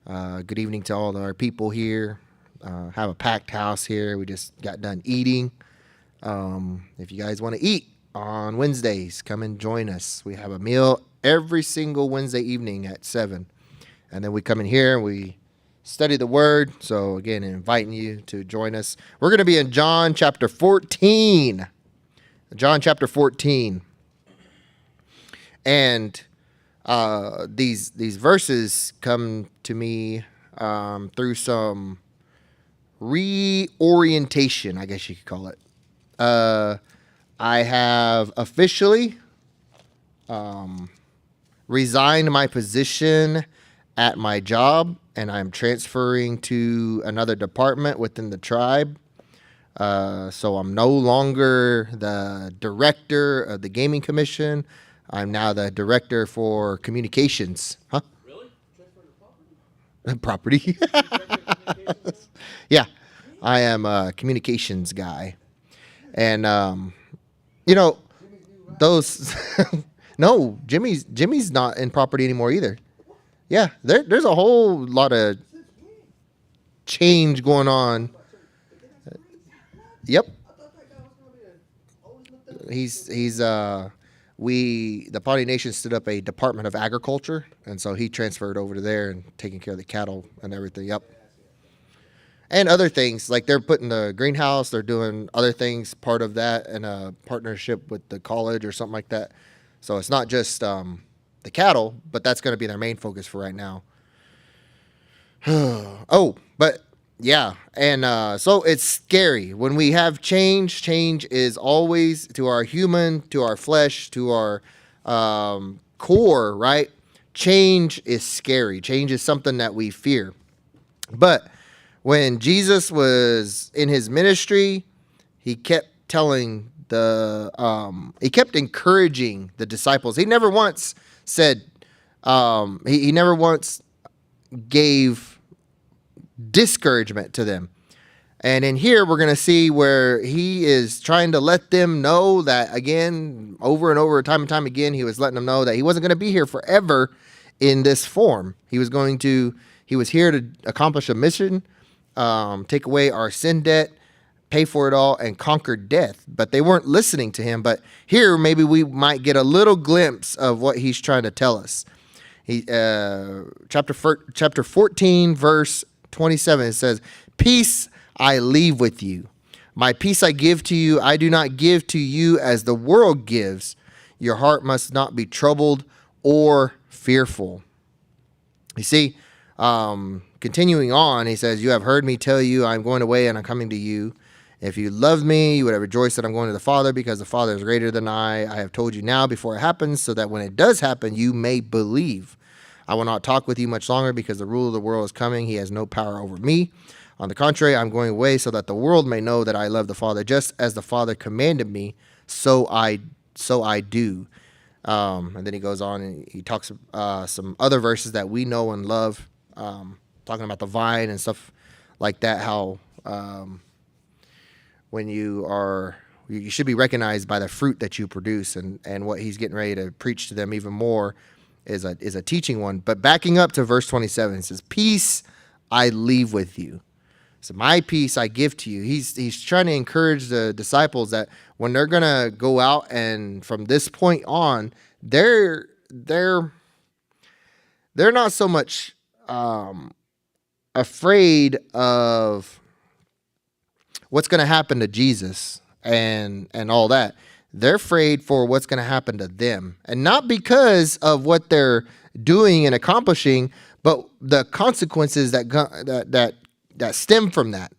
Good evening to all of our people here. Have a packed house here. We just got done eating. If you guys want to eat on Wednesdays, come and join us. We have a meal every single Wednesday evening at 7. And then we come in here and we study the Word. So, again, inviting you to join us. We're going to be in John chapter 14. John chapter 14. And these verses come to me through some reorientation, I guess you could call it. I have officially resigned my position at my job, and I'm transferring to another department within the tribe. So I'm no longer the director of the gaming commission. I'm now the director for communications. Huh? Really? Transfer to Property. property? Yeah, I am a communications guy. And, you know, those, no, Jimmy's not in property anymore either. Yeah, there's a whole lot of change going on. Yep. The Pawnee Nation stood up a Department of Agriculture, and so he transferred over to there and taking care of the cattle and everything. Yep. And other things, like they're putting the greenhouse, they're doing other things, part of that, and a partnership with the college or something like that. So it's not just the cattle, but that's going to be their main focus for right now. Oh, but yeah, and so it's scary. When we have change is always to our human, to our flesh, to our core, right? Change is scary. Change is something that we fear. But when Jesus was in his ministry, he kept he kept encouraging the disciples. He never once said, he never once gave discouragement to them. And in here, we're going to see where he is trying to let them know that, again, over and over, time and time again, he was letting them know that he wasn't going to be here forever in this form. He was here to accomplish a mission, take away our sin debt, pay for it all, and conquer death. But they weren't listening to him. But here, maybe we might get a little glimpse of what he's trying to tell us. Chapter 14, verse 27, it says, "Peace I leave with you. My peace I give to you. I do not give to you as the world gives. Your heart must not be troubled or fearful." You see, continuing on, he says, "You have heard me tell you, I'm going away and I'm coming to you. If you loved me, you would have rejoiced that I'm going to the Father, because the Father is greater than I. I have told you now before it happens, so that when it does happen, you may believe. I will not talk with you much longer, because the ruler of the world is coming. He has no power over me. On the contrary, I'm going away so that the world may know that I love the Father. Just as the Father commanded me, so I do." And then he goes on and he talks some other verses that we know and love, talking about the vine and stuff like that, how when you should be recognized by the fruit that you produce, and what he's getting ready to preach to them even more is a teaching one. But backing up to verse 27, it says, "Peace I leave with you. So my peace I give to you." He's trying to encourage the disciples that when they're gonna go out, and from this point on, they're not so much afraid of what's going to happen to Jesus and all that. They're afraid for what's going to happen to them, and not because of what they're doing and accomplishing, but the consequences that stem from that.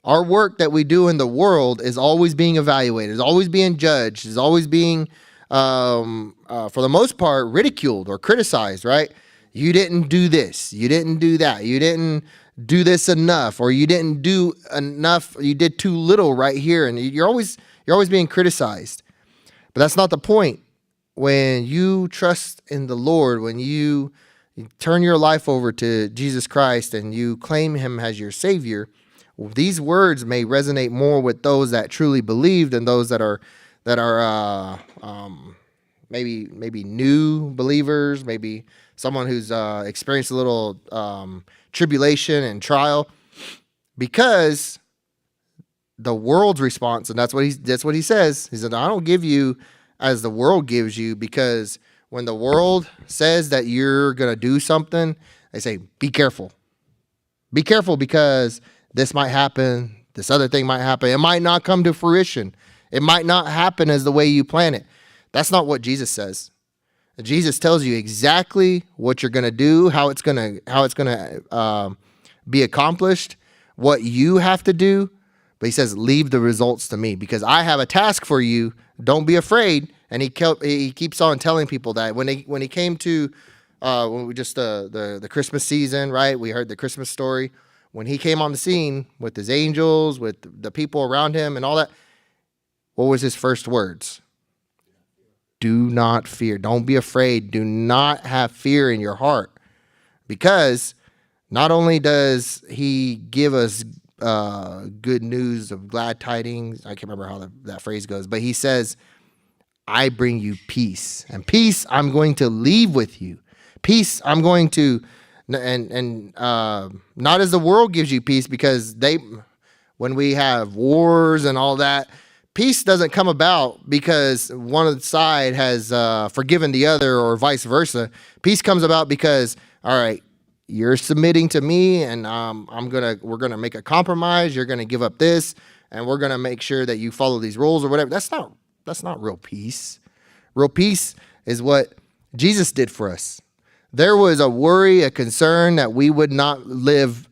Our work that we do in the world is always being evaluated, is always being judged, is always being, for the most part, ridiculed or criticized, right? You didn't do this. You didn't do that. You didn't do this enough, or you didn't do enough. You did too little right here. And you're always being criticized. But that's not the point. When you trust in the Lord, when you turn your life over to Jesus Christ and you claim him as your Savior, these words may resonate more with those that truly believe than those that are maybe new believers, maybe someone who's experienced a little tribulation and trial, because the world's response, and that's what he says. He said, I don't give you as the world gives you, because when the world says that you're going to do something, they say, be careful. Be careful, because this might happen. This other thing might happen. It might not come to fruition. It might not happen as the way you plan it. That's not what Jesus says. Jesus tells you exactly what you're going to do, how it's going to be accomplished, what you have to do. But he says, leave the results to me, because I have a task for you. Don't be afraid. And he keeps on telling people that when he came to the Christmas season, right? We heard the Christmas story. When he came on the scene with his angels, with the people around him and all that, what was his first words? Do not fear. Don't be afraid. Do not have fear in your heart. Because not only does he give us good news of glad tidings, I can't remember how that phrase goes, but he says, I bring you peace. And peace I'm going to leave with you. Peace I'm going to, and not as the world gives you peace, because when we have wars and all that, peace doesn't come about because one side has forgiven the other or vice versa. Peace comes about because, all right, you're submitting to me, and we're gonna make a compromise. You're gonna give up this, and we're gonna make sure that you follow these rules or whatever. That's not real peace. Real peace is what Jesus did for us. There was a worry, a concern that we would not live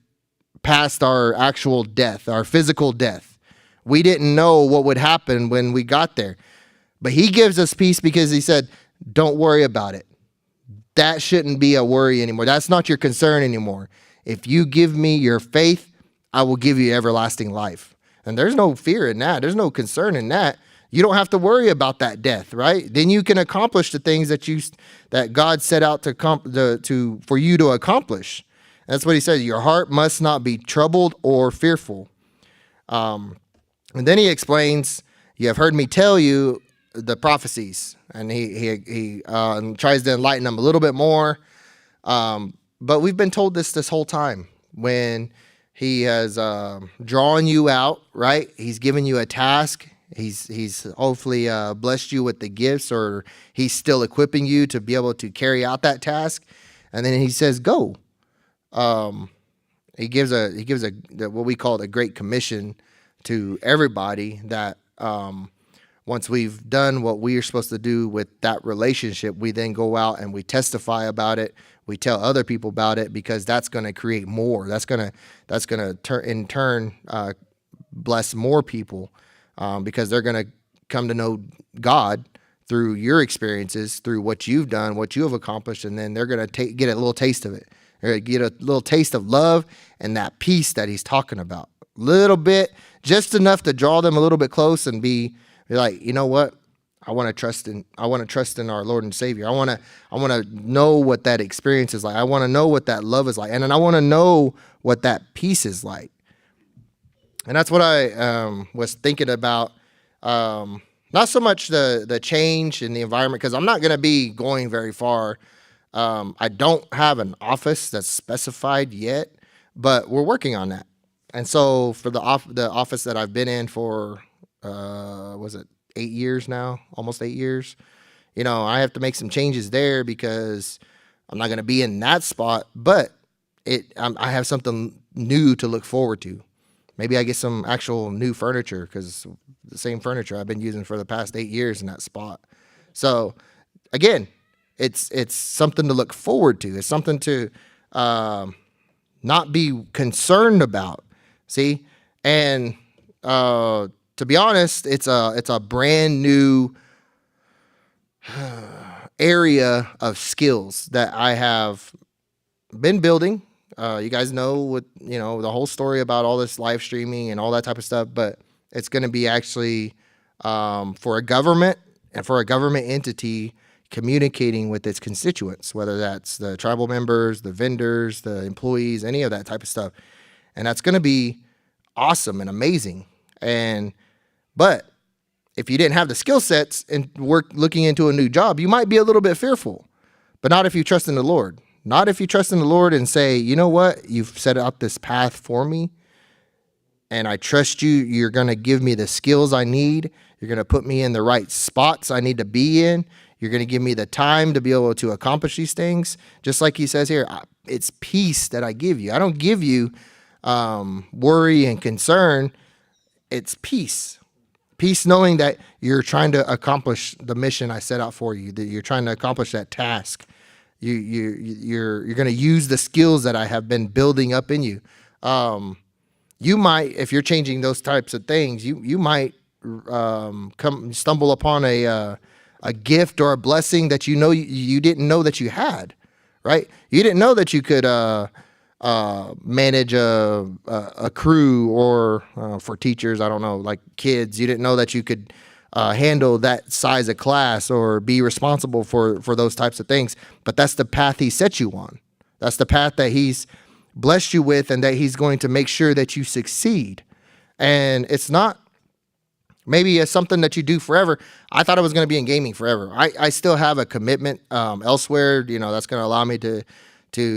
past our actual death, our physical death. We didn't know what would happen when we got there. But he gives us peace because he said, don't worry about it. That shouldn't be a worry anymore. That's not your concern anymore. If you give me your faith, I will give you everlasting life. And there's no fear in that. There's no concern in that. You don't have to worry about that death, right? Then you can accomplish the things that God set out for you to accomplish. That's what he says. Your heart must not be troubled or fearful. And then he explains, you have heard me tell you the prophecies. And he tries to enlighten them a little bit more. But we've been told this whole time. When he has drawn you out, right? He's given you a task. He's hopefully blessed you with the gifts, or he's still equipping you to be able to carry out that task. And then he says, go. He gives what we call the Great Commission to everybody, that once we've done what we are supposed to do with that relationship, we then go out and we testify about it. We tell other people about it, because that's going to create more. That's going to in turn bless more people, because they're going to come to know God through your experiences, through what you've done, what you have accomplished, and then they're going to get a little taste of it. They're going to get a little taste of love and that peace that he's talking about. Little bit, just enough to draw them a little bit close and be like, you know what? I want to trust in our Lord and Savior. I want to know what that experience is like. I want to know what that love is like. And then I want to know what that peace is like. And that's what I was thinking about. Not so much the change in the environment, because I'm not going to be going very far. I don't have an office that's specified yet, but we're working on that. And so for the office that I've been in for, was it 8 years now? Almost 8 years. I have to make some changes there, because I'm not going to be in that spot, but I have something new to look forward to. Maybe I get some actual new furniture, because the same furniture I've been using for the past 8 years in that spot. So again, it's something to look forward to. It's something to not be concerned about. See, and to be honest, it's a brand new area of skills that I have been building. You guys know the whole story about all this live streaming and all that type of stuff, but it's going to be actually for a government and for a government entity communicating with its constituents, whether that's the tribal members, the vendors, the employees, any of that type of stuff. And that's going to be awesome and amazing. But if you didn't have the skill sets and looking into a new job, you might be a little bit fearful. but not if you trust in the Lord. Not if you trust in the Lord and say, you know what, you've set out this path for me, and I trust you. You're going to give me the skills I need. You're going to put me in the right spots I need to be in. You're going to give me the time to be able to accomplish these things. Just like he says here, it's peace that I give you. I don't give you worry and concern. It's peace. Peace knowing that you're trying to accomplish the mission I set out for you, that you're trying to accomplish that task. You're going to use the skills that I have been building up in you. You might, if you're changing those types of things, you might stumble upon a gift or a blessing that you didn't know that you had, right? You didn't know that you could manage a crew, or for teachers, I don't know, like kids, you didn't know that you could handle that size of class or be responsible for those types of things. But that's the path he set you on. That's the path that he's blessed you with, and that he's going to make sure that you succeed. And it's not maybe something that you do forever. I thought it was going to be in gaming forever. I still have a commitment elsewhere, that's going to allow me to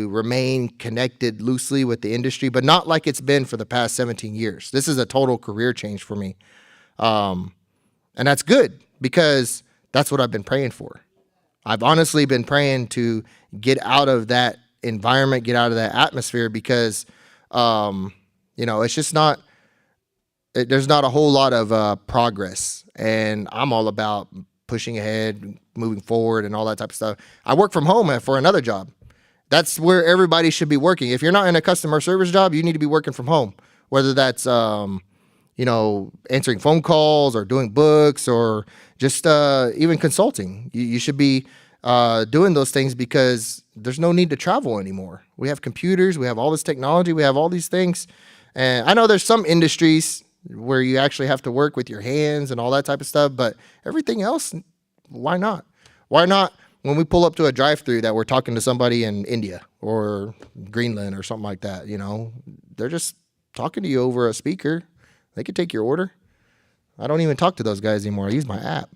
remain connected loosely with the industry, but not like it's been for the past 17 years. This is a total career change for me. And that's good, because that's what I've been praying for. I've honestly been praying to get out of that environment, get out of that atmosphere, because, it's just not, there's not a whole lot of progress, and I'm all about pushing ahead, moving forward, and all that type of stuff. I work from home for another job. That's where everybody should be working. If you're not in a customer service job, you need to be working from home, whether that's, answering phone calls or doing books or just even consulting. You should be doing those things, because there's no need to travel anymore. We have computers, we have all this technology, we have all these things. And I know there's some industries where you actually have to work with your hands and all that type of stuff, but everything else, why not? Why not, when we pull up to a drive-through, that we're talking to somebody in India or Greenland or something like that, they're just talking to you over a speaker. They could take your order. I don't even talk to those guys anymore. I use my app.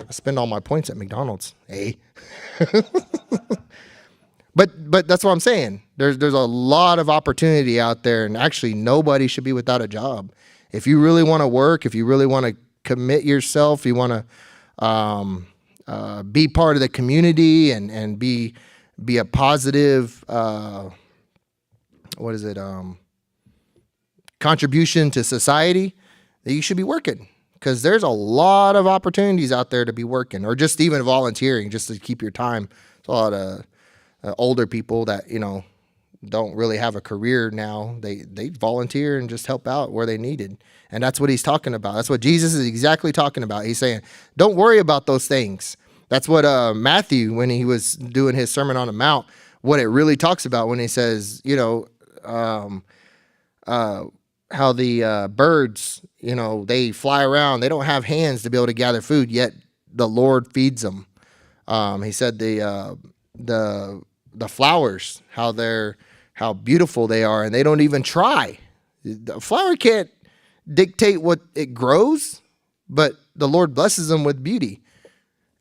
I spend all my points at McDonald's. Hey. But that's what I'm saying. There's a lot of opportunity out there, and actually nobody should be without a job. If you really want to work, if you really want to commit yourself, you want to be part of the community and be a positive contribution to society, that you should be working, because there's a lot of opportunities out there to be working, or just even volunteering just to keep your time. There's a lot of older people that don't really have a career now. They volunteer and just help out where they needed, and that's what he's talking about. That's what Jesus is exactly talking about. He's saying, don't worry about those things. That's what Matthew, when he was doing his Sermon on the Mount, what it really talks about when he says, how the birds, they fly around. They don't have hands to be able to gather food, yet the Lord feeds them. He said the flowers, how beautiful they are, and they don't even try. The flower can't dictate what it grows, but the Lord blesses them with beauty.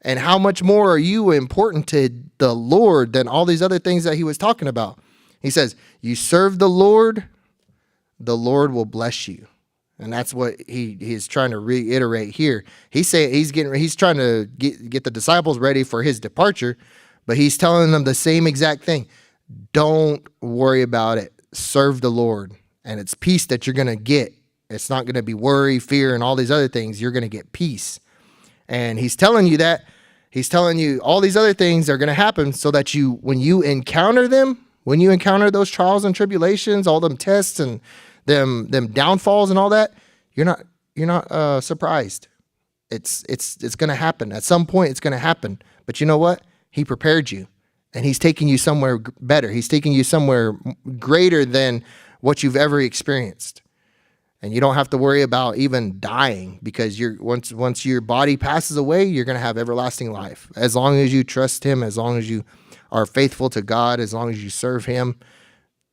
And how much more are you important to the Lord than all these other things that he was talking about? He says, you serve the Lord will bless you. And that's what he's trying to reiterate here. He's saying he's trying to get the disciples ready for his departure, but he's telling them the same exact thing. Don't worry about it. Serve the Lord. And it's peace that you're going to get. It's not going to be worry, fear, and all these other things. You're going to get peace. And he's telling you that. He's telling you all these other things are going to happen so that when you encounter them, when you encounter those trials and tribulations, all them tests and them downfalls and all that, you're not surprised. It's going to happen. At some point, it's going to happen. But you know what? He prepared you, and he's taking you somewhere better. He's taking you somewhere greater than what you've ever experienced. And you don't have to worry about even dying, because once your body passes away, you're going to have everlasting life. As long as you trust him, as long as you are faithful to God, as long as you serve him,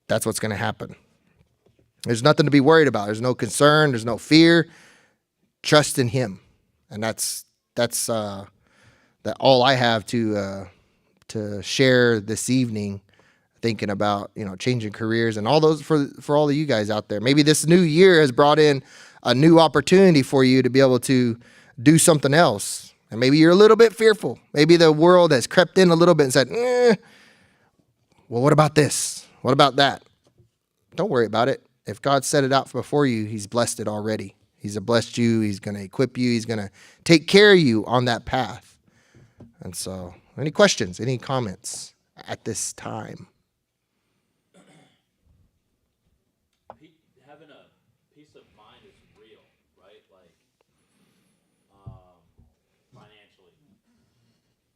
that's what's going to happen. There's nothing to be worried about. There's no concern. There's no fear. Trust in him. And that's all I have to to share this evening, thinking about, changing careers and all those for all of you guys out there. Maybe this new year has brought in a new opportunity for you to be able to do something else. And maybe you're a little bit fearful. Maybe the world has crept in a little bit and said, well, what about this? What about that? Don't worry about it. If God set it out before you, he's blessed it already. He's blessed you. He's going to equip you. He's going to take care of you on that path. And so, any questions, any comments at this time? Having a peace of mind is real, right? Like, financially,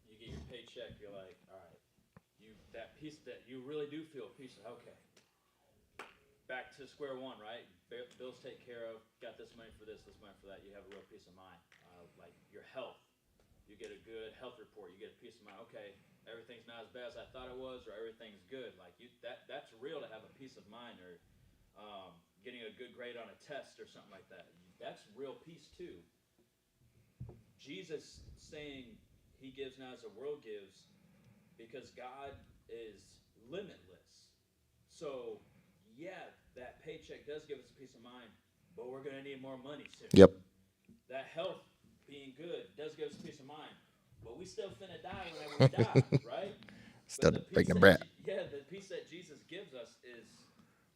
you get your paycheck, you're like, all right, that peace that you really do feel peace. Okay, back to square one, right? Bills take care of. Got this money for this money for that. You have a real peace of mind. Like your health, you get a good health report. You get a peace of mind. Okay, everything's not as bad as I thought it was, or everything's good. Like that's real to have a peace of mind, or getting a good grade on a test or something like that. That's real peace too. Jesus saying he gives not as the world gives, because God is limitless. So yeah, that paycheck does give us a peace of mind, but we're going to need more money soon. Yep. That health being good does give us a peace of mind, but we still finna die whenever we die, right? Still the breaking the peace bread. the peace that Jesus gives us is,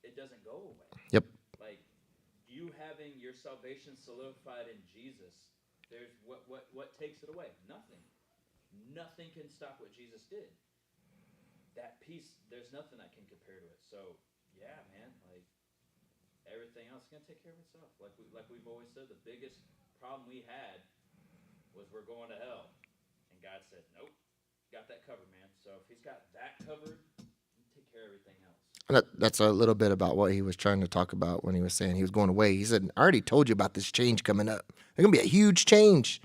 it doesn't go away. Yep. Like, you having your salvation solidified in Jesus, there's what takes it away? Nothing. Nothing can stop what Jesus did. That peace, there's nothing that can compare to it. So, yeah, man, like, everything else is going to take care of itself. Like we've always said, the biggest problem we had was we're going to hell. And God said, nope, got that covered, man. So if he's got that covered, you take care of everything else. That's a little bit about what he was trying to talk about when he was saying he was going away. He said, I already told you about this change coming up. There's going to be a huge change.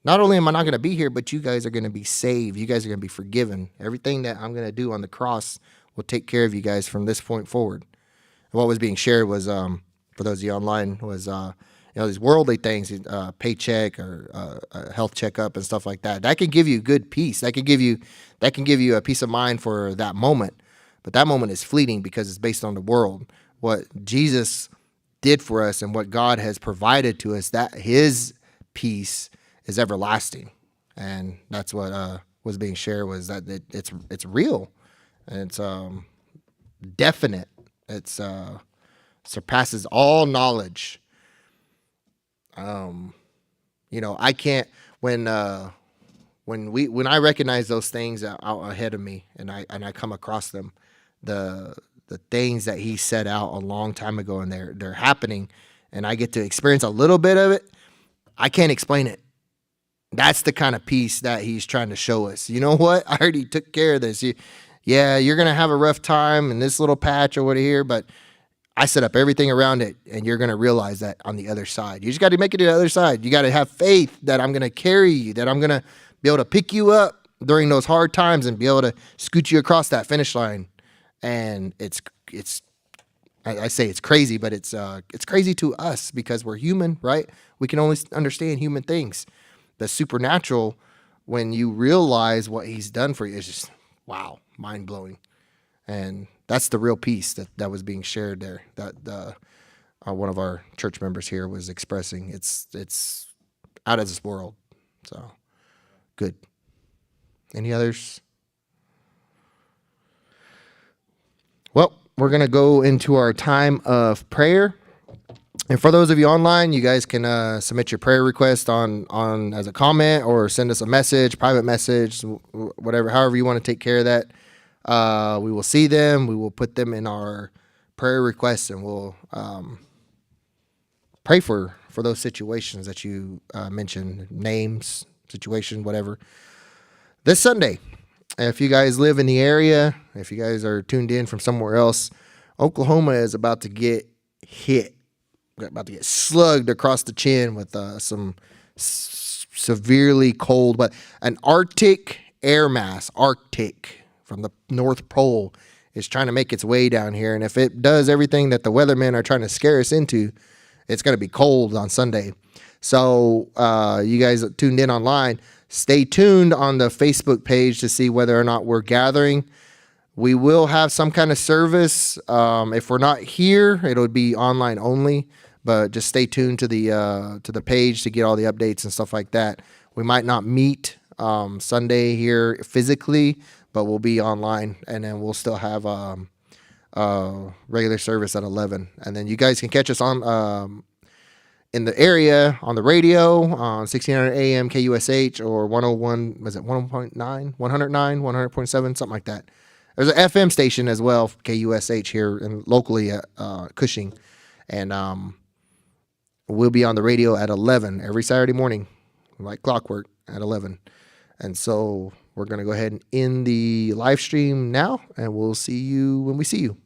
Not only am I not going to be here, but you guys are going to be saved. You guys are going to be forgiven. Everything that I'm going to do on the cross will take care of you guys from this point forward. And what was being shared was, for those of you online, was these worldly things, paycheck or a health checkup and stuff like that. That can give you good peace. That can give you a peace of mind for that moment. But that moment is fleeting because it's based on the world. What Jesus did for us and what God has provided to us, that his peace is everlasting. And that's what was being shared, was that it's real. And it's definite. It's surpasses all knowledge. I can't, when I recognize those things out ahead of me and I come across them, the things that he set out a long time ago, and they're happening, and I get to experience a little bit of it, I can't explain it. That's the kind of peace that he's trying to show us. You know what? I already took care of this. You're going to have a rough time in this little patch or what here, but I set up everything around it, and you're going to realize that on the other side. You just got to make it to the other side. You got to have faith that I'm going to carry you, that I'm going to be able to pick you up during those hard times and be able to scoot you across that finish line. And I say it's crazy, but it's crazy to us because we're human, right? We can only understand human things. The supernatural, when you realize what he's done for you, is just, wow, mind-blowing. And that's the real peace that was being shared there, that one of our church members here was expressing. It's out of this world. So, good. Any others? Well, we're going to go into our time of prayer. And for those of you online, you guys can submit your prayer request on as a comment, or send us a message, private message, whatever, however you want to take care of that. We will see them. We will put them in our prayer requests, and we'll pray for those situations that you mentioned, names, situation, whatever. This Sunday, if you guys live in the area, if you guys are tuned in from somewhere else, Oklahoma is about to get hit. We're about to get slugged across the chin with some severely cold, but an Arctic air mass, Arctic, from the North Pole, is trying to make its way down here. And if it does everything that the weathermen are trying to scare us into, it's going to be cold on Sunday. So you guys tuned in online, stay tuned on the Facebook page to see whether or not we're gathering. We will have some kind of service. If we're not here, it'll be online only. But just stay tuned to the page to get all the updates and stuff like that. We might not meet Sunday here physically, but we'll be online, and then we'll still have regular service at 11. And then you guys can catch us on in the area on the radio on 1600 AM KUSH or 101, was it 101.9, 109, 100.7, something like that. There's an FM station as well, KUSH here and locally at Cushing, and we'll be on the radio at 11 every Saturday morning, like clockwork at 11. And so we're going to go ahead and end the live stream now, and we'll see you when we see you.